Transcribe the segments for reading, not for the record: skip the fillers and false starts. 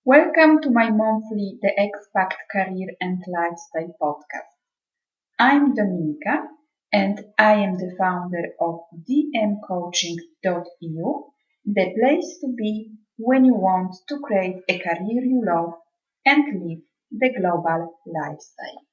Welcome to my monthly The Expat Career and Lifestyle podcast. I'm Dominika and I am the founder of dmcoaching.eu, the place to be when you want to create a career you love and live the global lifestyle.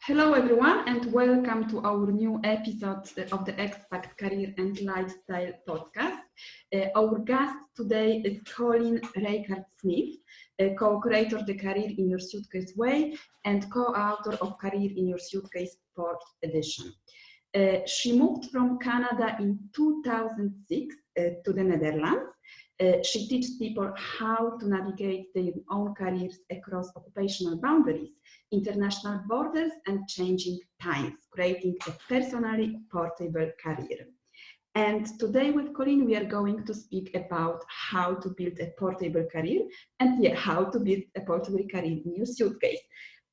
Hello everyone and welcome to our new episode of the Expat Career and Lifestyle podcast. Our guest today is Colleen Reichrath-Smith, co-creator of the Career in Your Suitcase Way and co-author of Career in Your Suitcase 4th edition. She moved from Canada in 2006 to the Netherlands. She teaches people how to navigate their own careers across occupational boundaries, international borders, and changing times, creating a personally portable career. And today with Colleen, we are going to speak about how to build a portable career and how to build a portable career in your suitcase.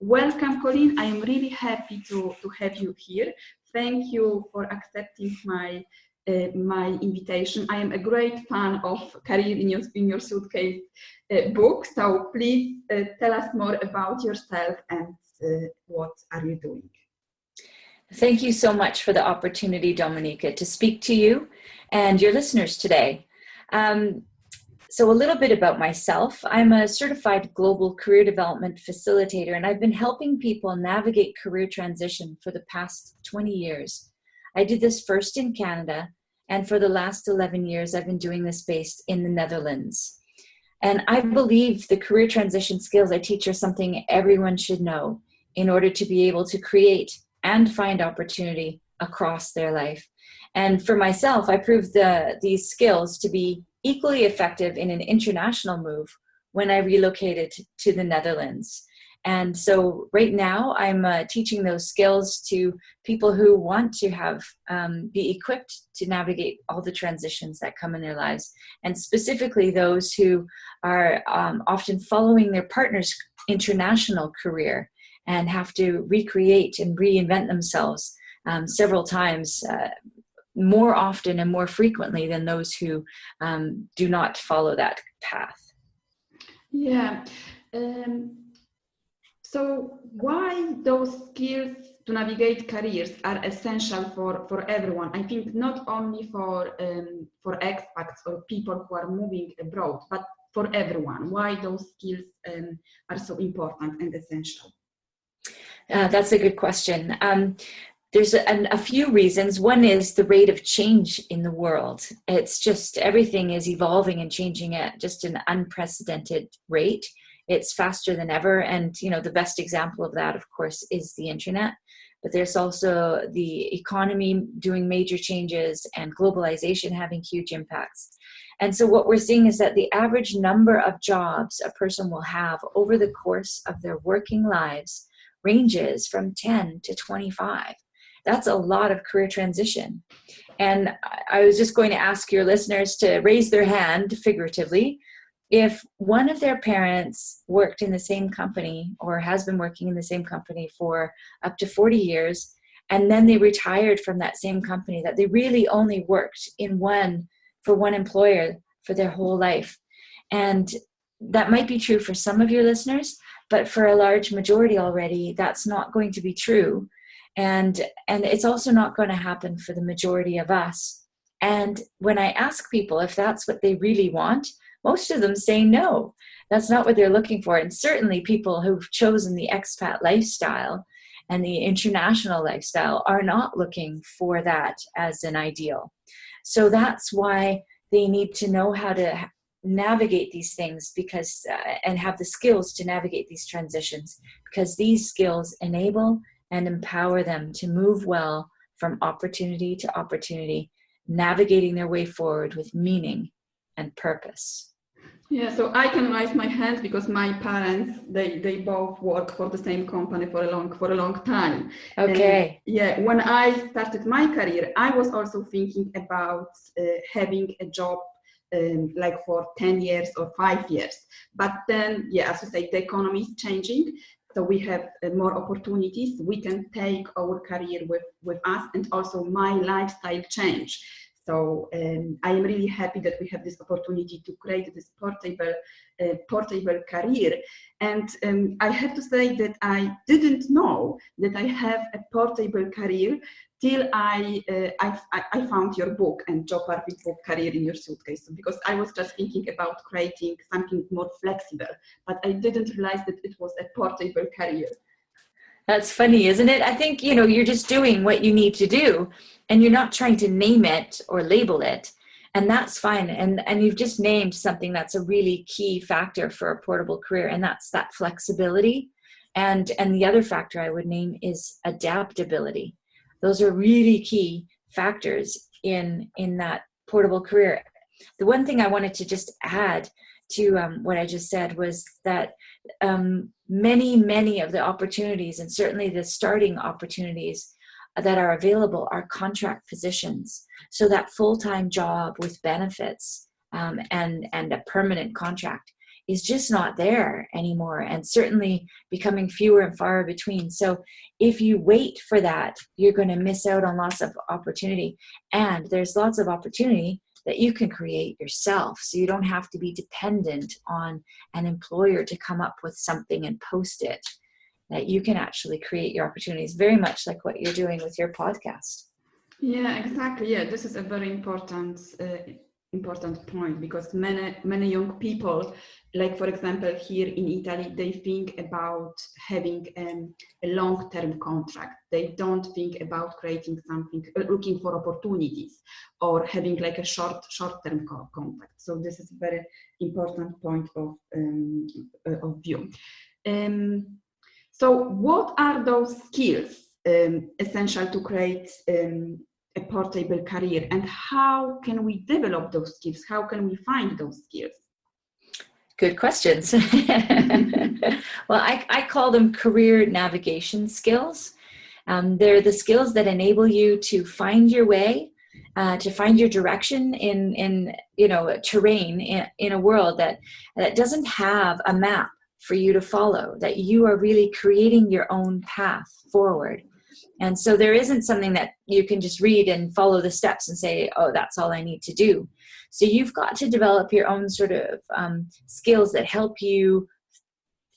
Welcome, Colleen. I am really happy to have you here. Thank you for accepting my invitation. I am a great fan of Career in Your Suitcase book, so please tell us more about yourself and what are you doing. Thank you so much for the opportunity, Dominika, to speak to you and your listeners today. So a little bit about myself. I'm a certified global career development facilitator, and I've been helping people navigate career transition for the past 20 years. I did this first in Canada, and for the last 11 years, I've been doing this based in the Netherlands. And I believe the career transition skills I teach are something everyone should know in order to be able to create and find opportunity across their life. And for myself, I proved these skills to be equally effective in an international move when I relocated to the Netherlands. And so right now I'm teaching those skills to people who want to be equipped to navigate all the transitions that come in their lives, and specifically those who are often following their partner's international career and have to recreate and reinvent themselves several times, more often and more frequently than those who do not follow that path. Yeah. So why those skills to navigate careers are essential for everyone? I think not only for expats or people who are moving abroad, but for everyone. Why those skills are so important and essential? That's a good question. There's a few reasons. One is the rate of change in the world. It's just everything is evolving and changing at just an unprecedented rate. It's faster than ever. And, the best example of that, of course, is the internet. But there's also the economy doing major changes and globalization having huge impacts. And so what we're seeing is that the average number of jobs a person will have over the course of their working lives ranges from 10 to 25. That's a lot of career transition. And I was just going to ask your listeners to raise their hand, figuratively, if one of their parents worked in the same company or has been working in the same company for up to 40 years, and then they retired from that same company, that they really only worked for one employer for their whole life. And that might be true for some of your listeners, but for a large majority already, that's not going to be true. And it's also not going to happen for the majority of us. And when I ask people if that's what they really want, most of them say no, that's not what they're looking for. And certainly people who've chosen the expat lifestyle and the international lifestyle are not looking for that as an ideal. So that's why they need to know how to navigate these things and have the skills to navigate these transitions, because these skills enable and empower them to move well from opportunity to opportunity, navigating their way forward with meaning and purpose. Yeah, so I can raise my hand because my parents, they both work for the same company for a long time. Okay. Yeah, when I started my career, I was also thinking about having a job like for 10 years or 5 years. But then, yeah, as you say, the economy is changing. So we have more opportunities. We can take our career with us, and also my lifestyle change. So I am really happy that we have this opportunity to create this portable career. And I have to say that I didn't know that I have a portable career till I found your book and Joe Parfit's book, Career in Your Suitcase. Because I was just thinking about creating something more flexible, but I didn't realize that it was a portable career. That's funny, isn't it? I think, you're just doing what you need to do and you're not trying to name it or label it. And that's fine. And you've just named something that's a really key factor for a portable career. And that's that flexibility. And the other factor I would name is adaptability. Those are really key factors in that portable career. The one thing I wanted to just add to what I just said was that many of the opportunities, and certainly the starting opportunities that are available, are contract positions. So that full-time job with benefits and a permanent contract is just not there anymore, and certainly becoming fewer and far between. So if you wait for that, you're going to miss out on lots of opportunity. And there's lots of opportunity that you can create yourself. So you don't have to be dependent on an employer to come up with something and post it, that you can actually create your opportunities, very much like what you're doing with your podcast. Yeah, exactly. Yeah, this is a very important point, because many young people, like for example here in Italy, they think about having a long-term contract. They don't think about creating something, looking for opportunities, or having like a short-term contract. So this is a very important point of view. So what are those skills essential to create a portable career, and how can we develop those skills? How can we find those skills? Good questions. Well, I call them career navigation skills. They're the skills that enable you to find your way, to find your direction in terrain in a world that doesn't have a map for you to follow, that you are really creating your own path forward. And so there isn't something that you can just read and follow the steps and say, oh, that's all I need to do. So you've got to develop your own sort of skills that help you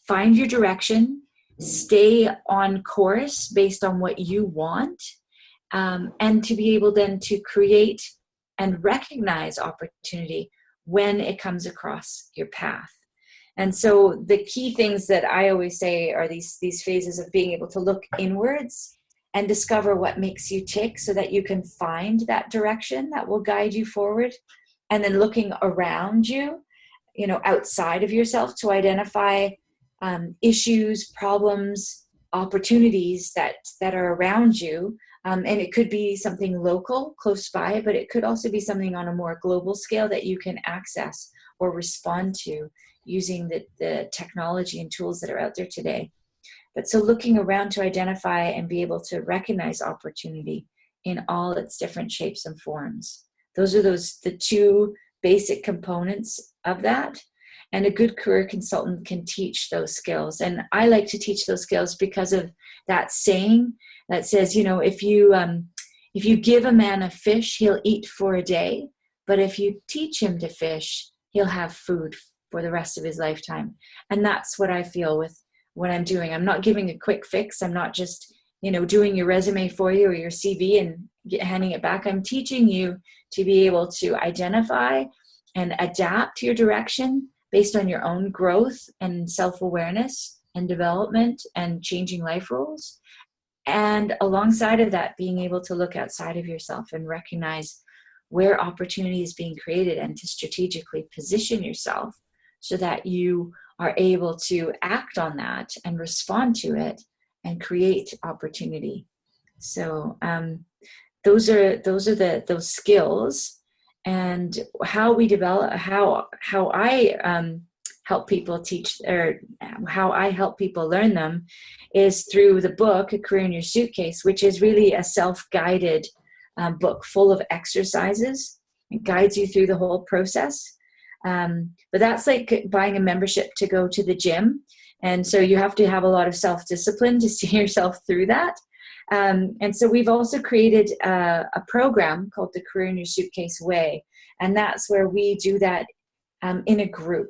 find your direction, stay on course based on what you want, and to be able then to create and recognize opportunity when it comes across your path. And so the key things that I always say are these phases of being able to look inwards and discover what makes you tick so that you can find that direction that will guide you forward. And then looking around you, outside of yourself, to identify issues, problems, opportunities that are around you. And it could be something local, close by, but it could also be something on a more global scale that you can access or respond to using the technology and tools that are out there today. But so looking around to identify and be able to recognize opportunity in all its different shapes and forms. Those are the two basic components of that. And a good career consultant can teach those skills. And I like to teach those skills because of that saying that says, if you give a man a fish, he'll eat for a day. But if you teach him to fish, he'll have food for the rest of his lifetime. And that's what I feel with what I'm doing. I'm not giving a quick fix. I'm not just, doing your resume for you or your CV and handing it back. I'm teaching you to be able to identify and adapt your direction based on your own growth and self-awareness and development and changing life roles. And alongside of that, being able to look outside of yourself and recognize where opportunity is being created and to strategically position yourself so that you are able to act on that and respond to it and create opportunity. So those are those skills And how we develop, how I help people teach, or how I help people learn them, is through the book, A Career in Your Suitcase, which is really a self-guided book full of exercises. It guides you through the whole process. But that's like buying a membership to go to the gym. And so you have to have a lot of self-discipline to see yourself through that. And so we've also created a program called the Career in Your Suitcase Way. And that's where we do that in a group.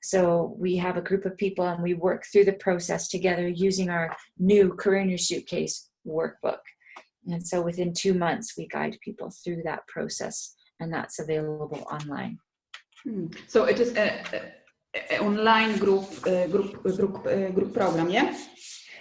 So we have a group of people and we work through the process together using our new Career in Your Suitcase workbook. And so within 2 months, we guide people through that process, and that's available online. So it is a online group program, yeah?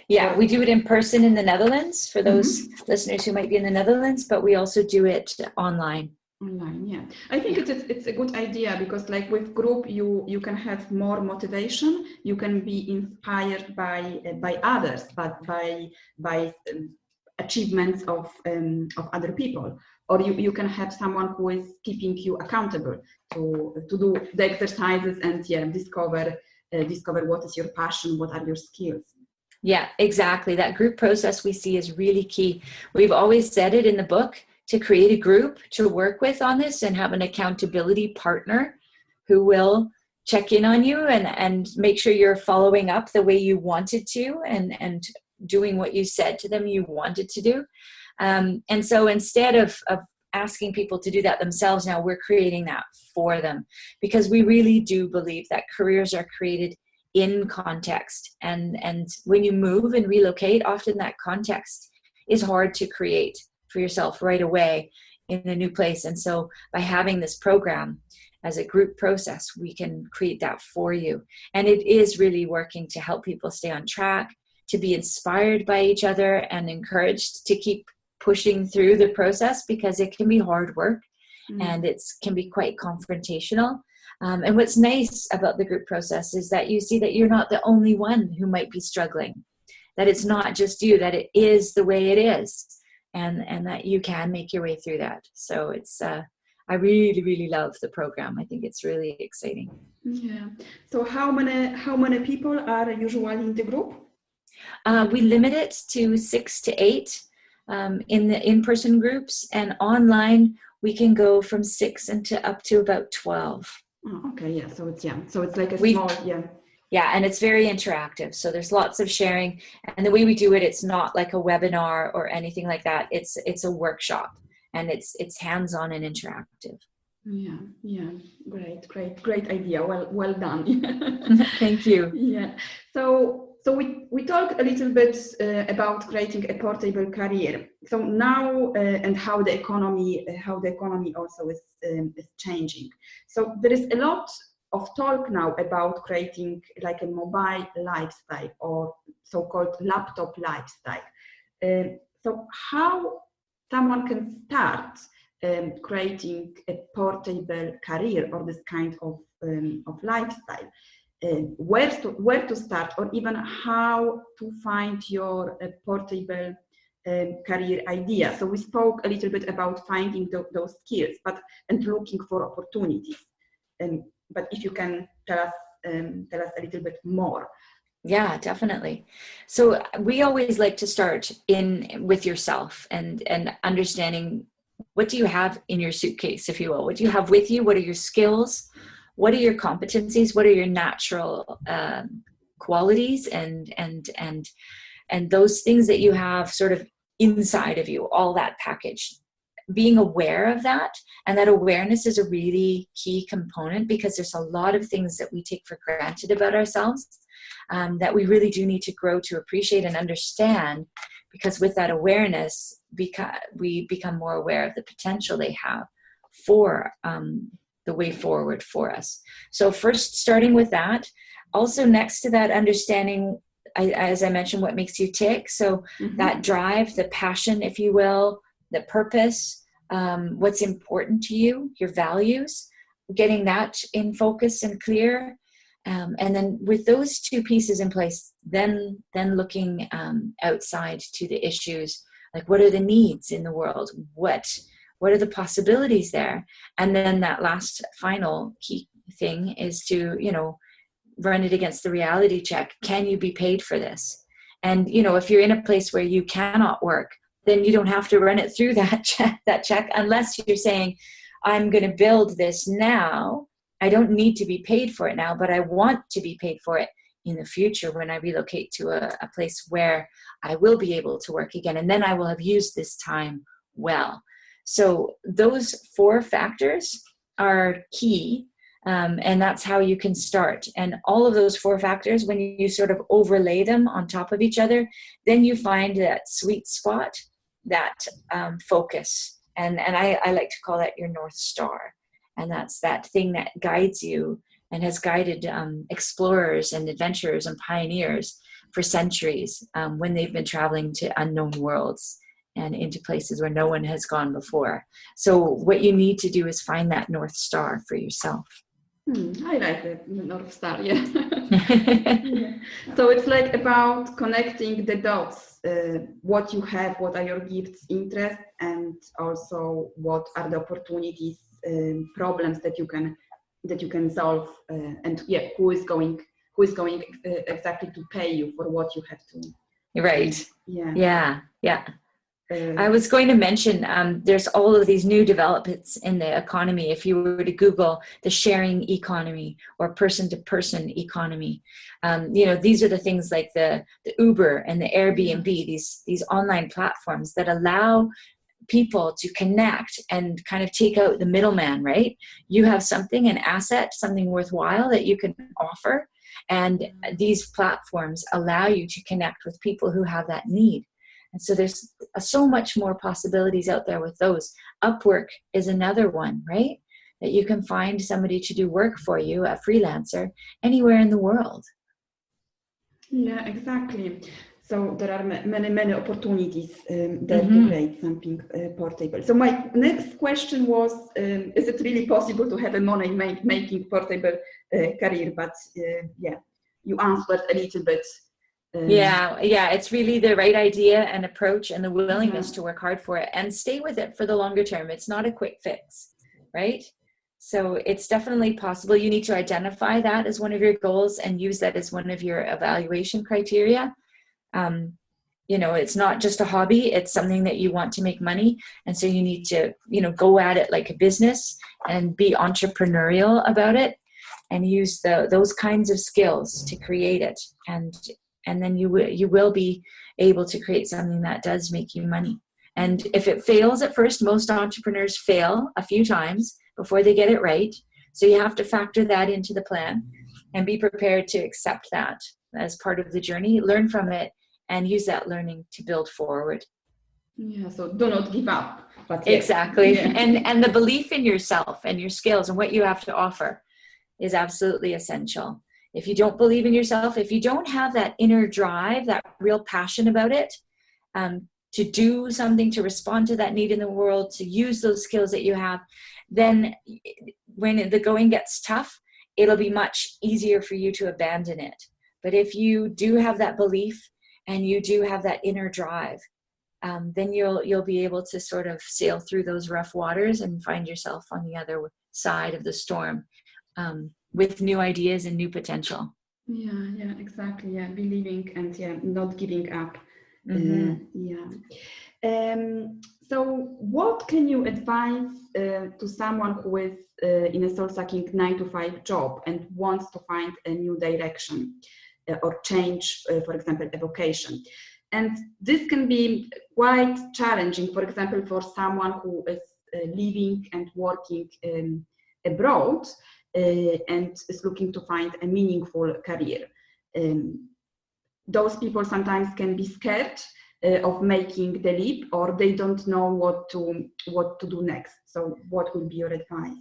Yeah, we do it in person in the Netherlands for those listeners who might be in the Netherlands, but we also do it online. Online, yeah. I think it's a good idea, because like with group, you can have more motivation. You can be inspired by others, but by achievements of other people. Or you can have someone who is keeping you accountable to do the exercises and discover what is your passion, what are your skills. Yeah, exactly. That group process we see is really key. We've always said it in the book, to create a group to work with on this and have an accountability partner who will check in on you and make sure you're following up the way you wanted to and doing what you said to them you wanted to do. And so instead of asking people to do that themselves, now we're creating that for them, because we really do believe that careers are created in context. And when you move and relocate, often that context is hard to create for yourself right away in a new place. And so by having this program as a group process, we can create that for you. And it is really working to help people stay on track, to be inspired by each other and encouraged to keep pushing through the process, because it can be hard work and it can be quite confrontational. And what's nice about the group process is that you see that you're not the only one who might be struggling, that it's not just you, that it is the way it is. And that you can make your way through that. So it's, I really, really love the program. I think it's really exciting. Yeah. So how many people are usually in the group? We limit it to 6 to 8 in the in-person groups, and online we can go from 6 and up to about 12. Oh, okay. Yeah. So it's like a small, Yeah, and it's very interactive. So there's lots of sharing. And the way we do it, it's not like a webinar or anything like that. It's a workshop, and it's hands-on and interactive. Yeah. Great idea. Well done. Thank you. Yeah. So we talked a little bit about creating a portable career. So now and how the economy also is changing. So there is a lot of talk now about creating like a mobile lifestyle, or so-called laptop lifestyle. So how someone can start creating a portable career, or this kind of lifestyle, where to start, or even how to find your portable career idea. So we spoke a little bit about finding those skills, and looking for opportunities. But if you can tell us a little bit more. Yeah, definitely. So we always like to start with yourself and understanding, what do you have in your suitcase, if you will? What do you have with you? What are your skills? What are your competencies? What are your natural qualities and those things that you have sort of inside of you, all that package? Being aware of that, and that awareness is a really key component, because there's a lot of things that we take for granted about ourselves that we really do need to grow to appreciate and understand, because with that awareness, we become more aware of the potential they have for the way forward for us. So first, starting with that. Also, next to that, understanding, as I mentioned, what makes you tick. So that drive, the passion, if you will, the purpose, what's important to you, your values, getting that in focus and clear. And then with those two pieces in place, then looking outside to the issues, like what are the needs in the world? What What are the possibilities there? And then that last final key thing is to, run it against the reality check. Can you be paid for this? And, if you're in a place where you cannot work, then you don't have to run it through that check, unless you're saying, I'm going to build this now. I don't need to be paid for it now, but I want to be paid for it in the future when I relocate to a place where I will be able to work again. And then I will have used this time well. So those 4 factors are key. And that's how you can start. And all of those 4 factors, when you sort of overlay them on top of each other, then you find that sweet spot, that focus. And I like to call that your North Star. And that's that thing that guides you and has guided explorers and adventurers and pioneers for centuries when they've been traveling to unknown worlds and into places where no one has gone before. So what you need to do is find that North Star for yourself. I like the North Star, yeah. Yeah. So it's like about connecting the dots, what you have, what are your gifts, interests, and also what are the opportunities, problems that you can solve, and who is going exactly to pay you for what you have to. Right. Yeah. I was going to mention there's all of these new developments in the economy. If you were to Google the sharing economy or person-to-person economy, these are the things like the Uber and the Airbnb, these online platforms that allow people to connect and kind of take out the middleman, right? You have something, an asset, something worthwhile that you can offer. And these platforms allow you to connect with people who have that need. And so there's so much more possibilities out there with those. Upwork is another one, right? That you can find somebody to do work for you, a freelancer, anywhere in the world. Yeah, exactly. So there are many opportunities there to create something portable. So my next question was, is it really possible to have a money-making portable career? But you answered a little bit. Yeah, it's really the right idea and approach and the willingness to work hard for it and stay with it for the longer term. It's not a quick fix, right? So it's definitely possible. You need to identify that as one of your goals and use that as one of your evaluation criteria. It's not just a hobby, it's something that you want to make money. And so you need to, go at it like a business and be entrepreneurial about it and use those kinds of skills to create it. And then you will be able to create something that does make you money. And if it fails at first, most entrepreneurs fail a few times before they get it right. So you have to factor that into the plan and be prepared to accept that as part of the journey, learn from it, and use that learning to build forward. Yeah, so do not give up. But exactly. Yeah. And the belief in yourself and your skills and what you have to offer is absolutely essential. If you don't believe in yourself, if you don't have that inner drive, that real passion about it, to do something, to respond to that need in the world, to use those skills that you have, then when the going gets tough, it'll be much easier for you to abandon it. But if you do have that belief and you do have that inner drive, then you'll be able to sort of sail through those rough waters and find yourself on the other side of the storm. With new ideas and new potential. Yeah, exactly. Yeah, believing and not giving up. So what can you advise to someone who is in a soul-sucking 9-to-5 job and wants to find a new direction or change, for example, a vocation? And this can be quite challenging, for example, for someone who is living and working abroad, and is looking to find a meaningful career. Those people sometimes can be scared of making the leap, or they don't know what to do next. So what would be your advice?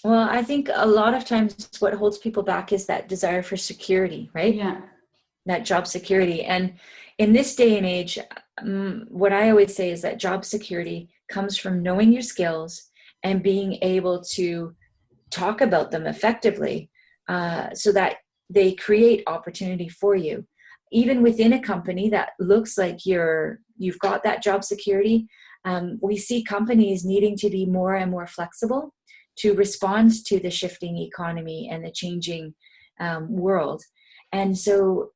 Well, I think a lot of times what holds people back is that desire for security, right? Yeah. That job security. And in this day and age, what I always say is that job security comes from knowing your skills and being able to talk about them effectively, so that they create opportunity for you. Even within a company that looks like you've got that job security, We see companies needing to be more and more flexible to respond to the shifting economy and the changing world. And so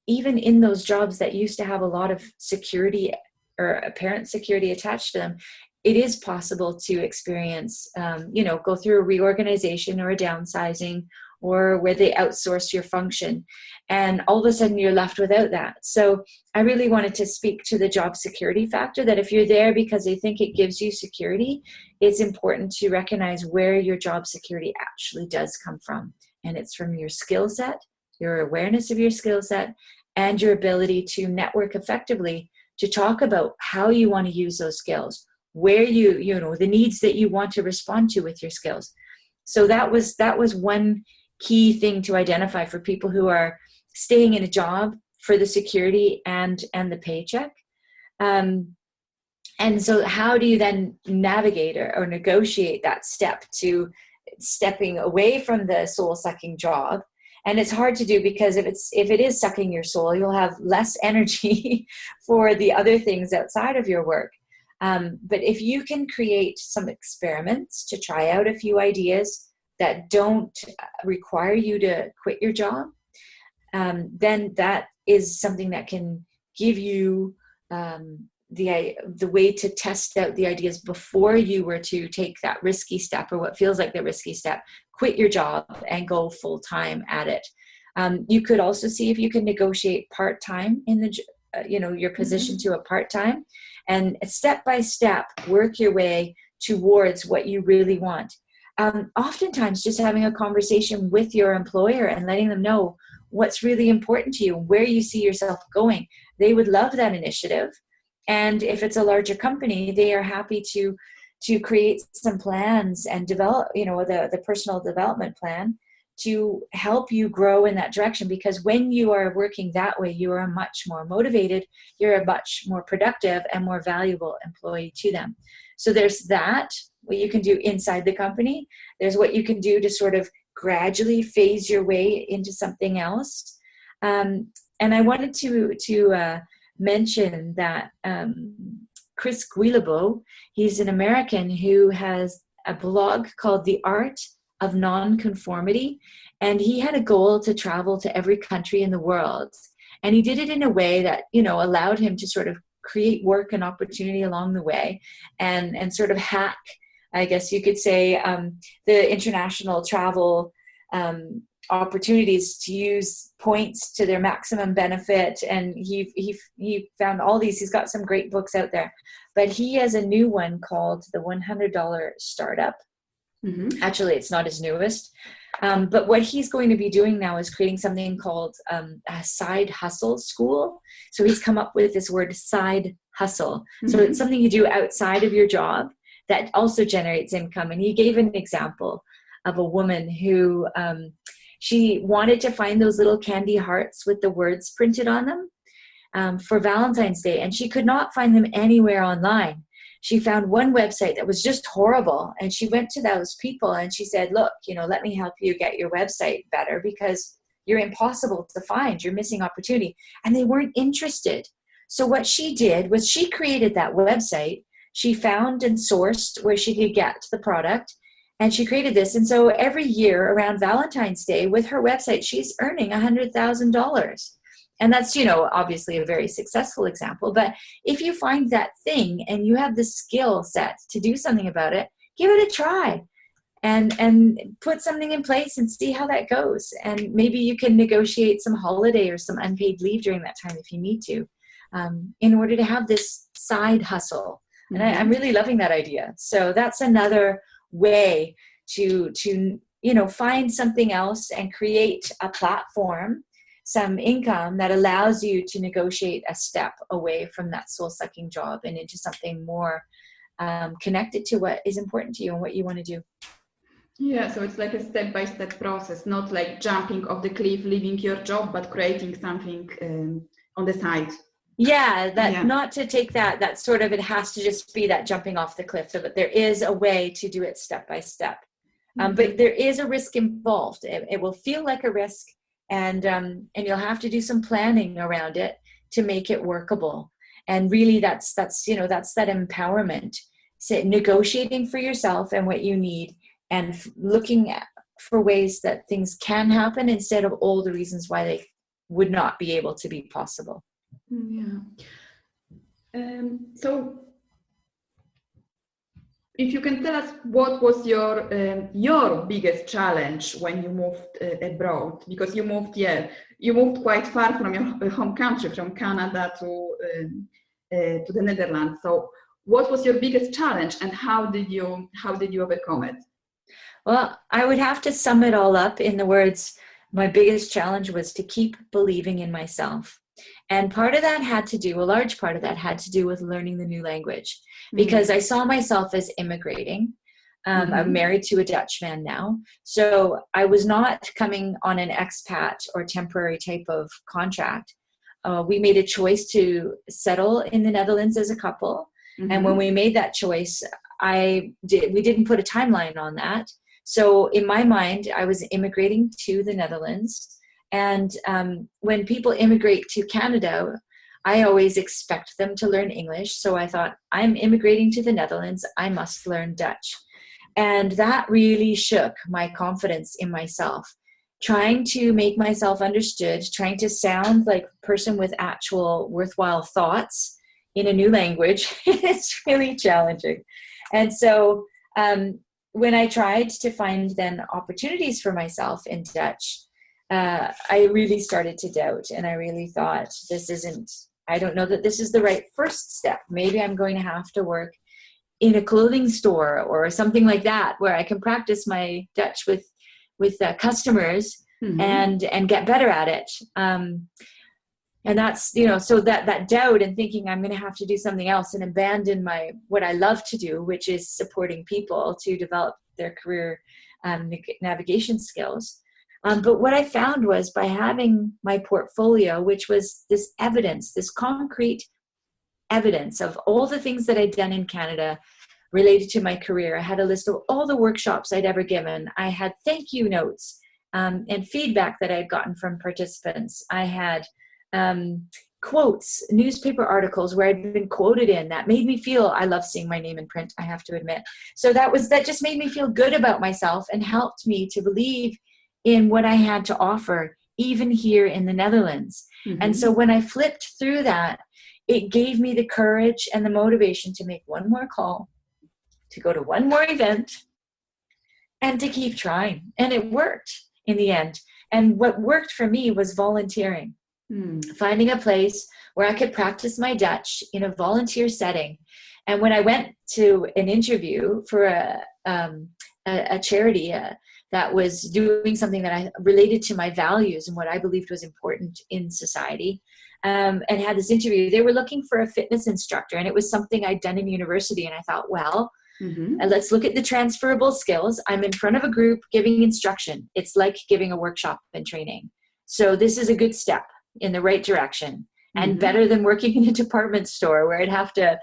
even in those jobs that used to have a lot of security or apparent security attached to them, it is possible to experience, go through a reorganization or a downsizing, or where they outsource your function, and all of a sudden you're left without that. So I really wanted to speak to the job security factor, that if you're there because they think it gives you security, it's important to recognize where your job security actually does come from. And it's from your skill set, your awareness of your skill set, and your ability to network effectively, to talk about how you want to use those skills, where the needs that you want to respond to with your skills. So that was one key thing to identify for people who are staying in a job for the security and the paycheck. And so how do you then navigate or negotiate that step to stepping away from the soul-sucking job? And it's hard to do, because if it is sucking your soul, you'll have less energy for the other things outside of your work. But if you can create some experiments to try out a few ideas that don't require you to quit your job, then that is something that can give you the way to test out the ideas before you were to take that risky step, or what feels like the risky step, quit your job and go full time at it. You could also see if you can negotiate part-time in your position to a part-time, and step by step work your way towards what you really want. Oftentimes just having a conversation with your employer and letting them know what's really important to you, where you see yourself going. They would love that initiative. And if it's a larger company, they are happy to create some plans and develop, the personal development plan to help you grow in that direction. Because when you are working that way, you are much more motivated, you're a much more productive and more valuable employee to them. So there's that, what you can do inside the company. There's what you can do to sort of gradually phase your way into something else. And I wanted to mention that Chris Guillebeau, he's an American who has a blog called The Art of Nonconformity, and he had a goal to travel to every country in the world, and he did it in a way that allowed him to sort of create work and opportunity along the way, and sort of hack, I guess you could say, the international travel opportunities to use points to their maximum benefit. And he found all these. He's got some great books out there, but he has a new one called The $100 Startup. Mm-hmm. Actually, it's not his newest. But what he's going to be doing now is creating something called a side hustle school. So he's come up with this word, side hustle. Mm-hmm. So it's something you do outside of your job that also generates income. And he gave an example of a woman who she wanted to find those little candy hearts with the words printed on them for Valentine's Day, and she could not find them anywhere online. She found one website that was just horrible, and she went to those people and she said, look, let me help you get your website better, because you're impossible to find, you're missing opportunity. And they weren't interested. So what she did was she created that website. She found and sourced where she could get the product, and she created this. And so every year around Valentine's Day with her website, she's earning $100,000. And that's, obviously a very successful example. But if you find that thing and you have the skill set to do something about it, give it a try and put something in place and see how that goes. And maybe you can negotiate some holiday or some unpaid leave during that time if you need to, in order to have this side hustle. And I'm really loving that idea. So that's another way to find something else and create a platform, some income that allows you to negotiate a step away from that soul-sucking job and into something more connected to what is important to you and what you want to do. Yeah, so it's like a step-by-step process, not like jumping off the cliff, leaving your job, but creating something on the side. Yeah, not to take that sort of, it has to just be that jumping off the cliff. So, but there is a way to do it step by step. But there is a risk involved. It will feel like a risk, and you'll have to do some planning around it to make it workable. And really that's that empowerment. So negotiating for yourself and what you need, and looking for ways that things can happen instead of all the reasons why they would not be able to be possible. Yeah. So if you can tell us, what was your biggest challenge when you moved abroad? Because you moved quite far from your home country, from Canada to the Netherlands. So what was your biggest challenge, and how did you overcome it? Well, I would have to sum it all up in the words, my biggest challenge was to keep believing in myself. And a large part of that had to do with learning the new language, because I saw myself as immigrating. I'm married to a Dutch man now. So I was not coming on an expat or temporary type of contract. We made a choice to settle in the Netherlands as a couple. And when we made that choice, we didn't put a timeline on that. So in my mind, I was immigrating to the Netherlands. And when people immigrate to Canada, I always expect them to learn English. So I thought, I'm immigrating to the Netherlands, I must learn Dutch. And that really shook my confidence in myself. Trying to make myself understood, trying to sound like a person with actual worthwhile thoughts in a new language, it's really challenging. And so when I tried to find then opportunities for myself in Dutch, I really started to doubt, and I really thought, I don't know that this is the right first step. Maybe I'm going to have to work in a clothing store or something like that, where I can practice my Dutch with customers and get better at it. And that's, so that doubt and thinking I'm going to have to do something else and abandon what I love to do, which is supporting people to develop their career navigation skills. But what I found was, by having my portfolio, which was this evidence, this concrete evidence of all the things that I'd done in Canada related to my career. I had a list of all the workshops I'd ever given. I had thank you notes and feedback that I had gotten from participants. I had quotes, newspaper articles where I'd been quoted in, that made me feel, I love seeing my name in print, I have to admit. So that just made me feel good about myself and helped me to believe in what I had to offer, even here in the Netherlands. And so when I flipped through that, it gave me the courage and the motivation to make one more call, to go to one more event, and to keep trying. And it worked in the end. And what worked for me was volunteering. Finding a place where I could practice my Dutch in a volunteer setting. And when I went to an interview for a charity that was doing something that I related to my values and what I believed was important in society, and had this interview, they were looking for a fitness instructor, and it was something I'd done in university. And I thought, well, let's look at the transferable skills. I'm in front of a group giving instruction. It's like giving a workshop and training. So this is a good step in the right direction, and better than working in a department store where I'd have to,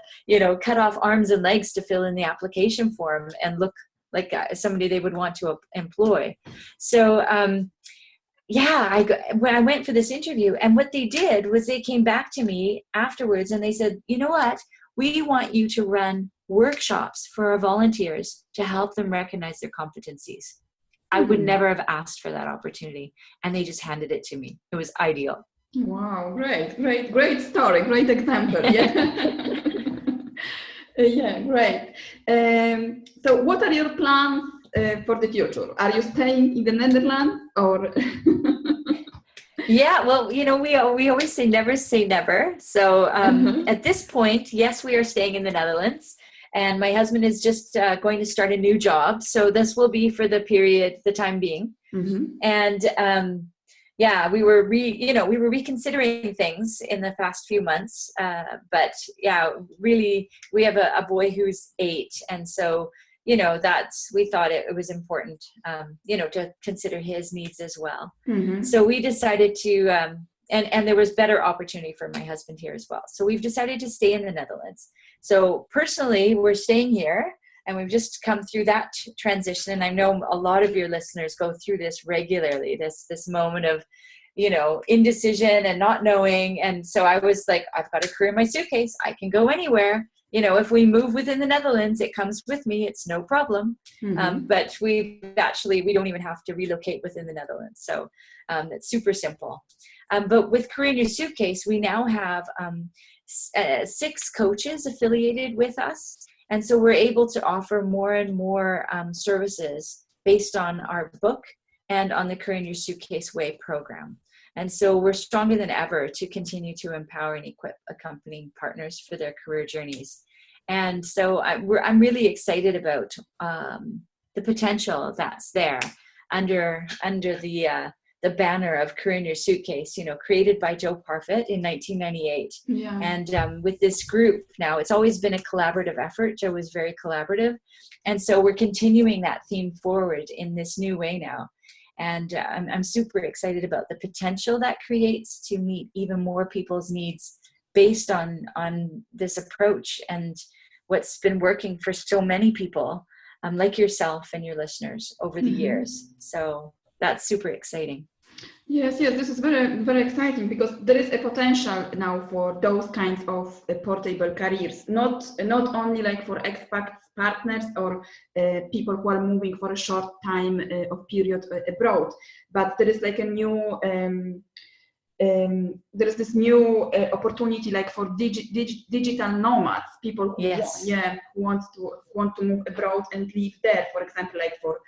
cut off arms and legs to fill in the application form and look like somebody they would want to employ. So, when I went for this interview, and what they did was they came back to me afterwards and they said, you know what, we want you to run workshops for our volunteers to help them recognize their competencies. I would never have asked for that opportunity, and they just handed it to me. It was ideal. Wow, great story, great example. Yeah. Yeah, great. So what are your plans for the future? Are you staying in the Netherlands or? Yeah, well, we always say never. So at this point, yes, we are staying in the Netherlands, and my husband is just going to start a new job. So this will be for the time being. And we were reconsidering things in the past few months. But yeah, really, we have a boy who's 8. And so, we thought it was important, to consider his needs as well. So we decided to, and there was better opportunity for my husband here as well. So we've decided to stay in the Netherlands. So personally, we're staying here, and we've just come through that transition. And I know a lot of your listeners go through this regularly, this moment of indecision and not knowing. And so I was like, I've got a career in my suitcase. I can go anywhere. If we move within the Netherlands, it comes with me. It's no problem. But we don't even have to relocate within the Netherlands. So it's super simple. But with Career in Your Suitcase, we now have 6 coaches affiliated with us. And so we're able to offer more and more services based on our book and on the Career in Your Suitcase Way program. And so we're stronger than ever to continue to empower and equip accompanying partners for their career journeys. And so I'm really excited about the potential that's there under the banner of Career in Your Suitcase, created by Joe Parfit in 1998. Yeah. And with this group now, it's always been a collaborative effort. Joe was very collaborative. And so we're continuing that theme forward in this new way now. And I'm super excited about the potential that creates to meet even more people's needs based on this approach and what's been working for so many people, like yourself and your listeners over the years. So that's super exciting. Yes, this is very, very exciting, because there is a potential now for those kinds of portable careers, not only like for expat partners or people who are moving for a short time of period abroad, but there is like a new there is this new opportunity like for digital nomads, people who want to move abroad and live there, for example, like for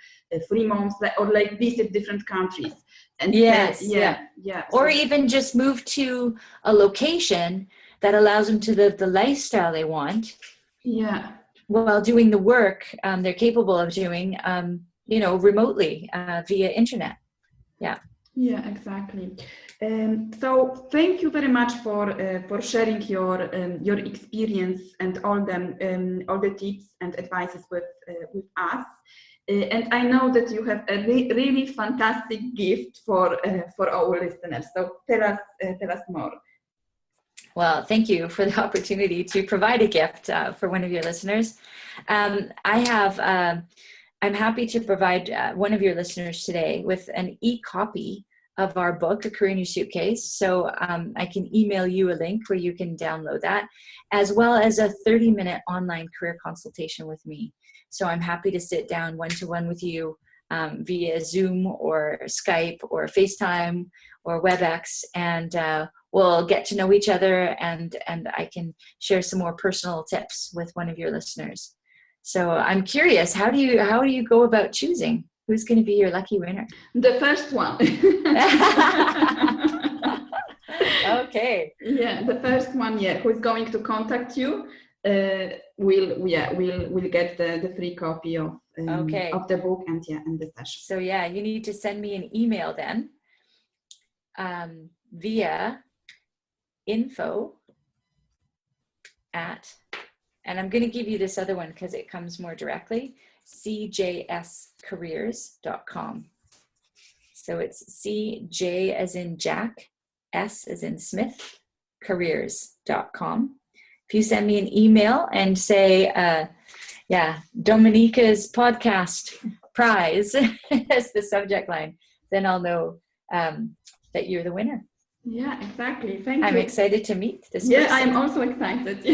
3 months, or like visit different countries. And or even just move to a location that allows them to live the lifestyle they want. Yeah. While doing the work they're capable of doing, remotely via internet. Yeah. Yeah, exactly. So thank you very much for sharing your experience and all the tips and advices with us. And I know that you have a really fantastic gift for our listeners. So tell us more. Well, thank you for the opportunity to provide a gift for one of your listeners. I'm happy to provide one of your listeners today with an e-copy of our book, A Career in Your Suitcase. So I can email you a link where you can download that, as well as a 30-minute online career consultation with me. So I'm happy to sit down one-to-one with you via Zoom or Skype or FaceTime or WebEx, and we'll get to know each other, and I can share some more personal tips with one of your listeners. So I'm curious, how do you go about choosing who's going to be your lucky winner? The first one. Okay. Yeah, the first one. Yeah, who is going to contact you? We'll get the free copy of the book and the session. So you need to send me an email then via info@, and I'm going to give you this other one because it comes more directly, cjscareers.com. So it's CJ as in Jack, S as in Smith, careers.com. If you send me an email and say, Dominica's podcast prize as the subject line, then I'll know that you're the winner. Yeah, exactly. Thank you. I'm excited to meet this person. Yeah, I'm also excited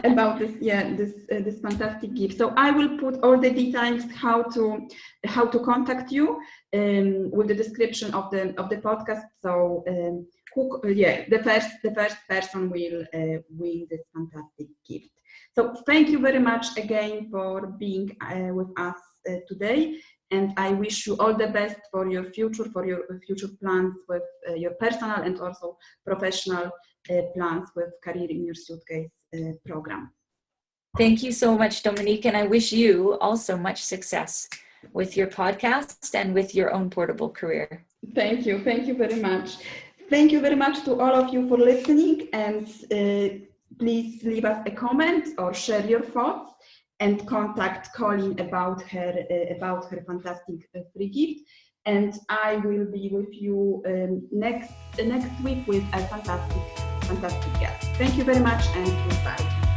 about this. Yeah, this fantastic gift. So I will put all the details how to contact you with the description of the podcast. So the first person will win this fantastic gift. So thank you very much again for being with us today. And I wish you all the best for your future plans with your personal and also professional plans with Career in Your Suitcase program. Thank you so much, Dominique. And I wish you also much success with your podcast and with your own portable career. Thank you. Thank you very much. Thank you very much to all of you for listening. And please leave us a comment or share your thoughts, and contact Colleen about her fantastic free gift. And I will be with you next week with a fantastic guest. Thank you very much, and goodbye.